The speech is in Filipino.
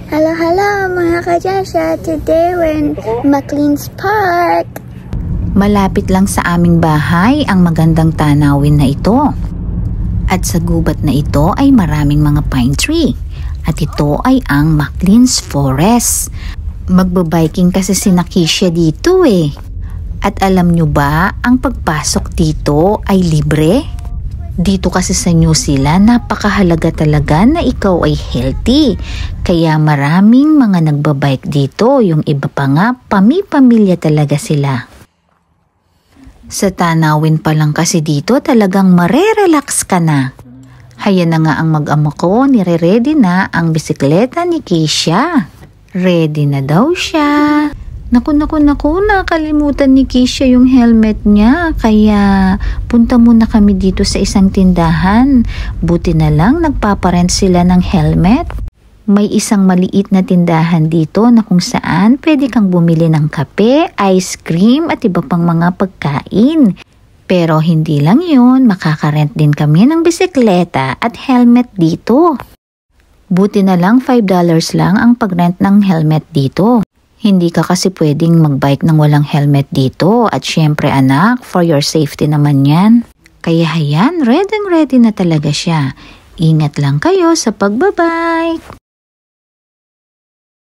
Hello mga kajasha! Today we're in McLean's Park. Malapit lang sa aming bahay ang magandang tanawin na ito. At sa gubat na ito ay maraming mga pine tree. At ito ay ang McLean's Forest. Magbabiking kasi si Nakisha dito eh. At alam nyo ba, ang pagpasok dito ay libre? Dito kasi sa New Zealand, napakahalaga talaga na ikaw ay healthy. Kaya maraming mga nagbabike dito, yung iba pa nga, pamilya talaga sila. Sa tanawin pa lang kasi dito, talagang marerelax ka na. Haya na nga ang mag-ama ko, nire-ready na ang bisikleta ni Keisha. Ready na daw siya. Naku, nakalimutan ni Keisha yung helmet niya. Kaya punta muna kami dito sa isang tindahan. Buti na lang nagpaparent sila ng helmet. May isang maliit na tindahan dito na kung saan pwede kang bumili ng kape, ice cream at iba pang mga pagkain. Pero hindi lang yun, makakarent din kami ng bisikleta at helmet dito. Buti na lang $5 lang ang pagrent ng helmet dito. Hindi ka kasi pwedeng magbike ng walang helmet dito at syempre anak, for your safety naman yan. Kaya hayan, ready na talaga siya. Ingat lang kayo sa pagbabike.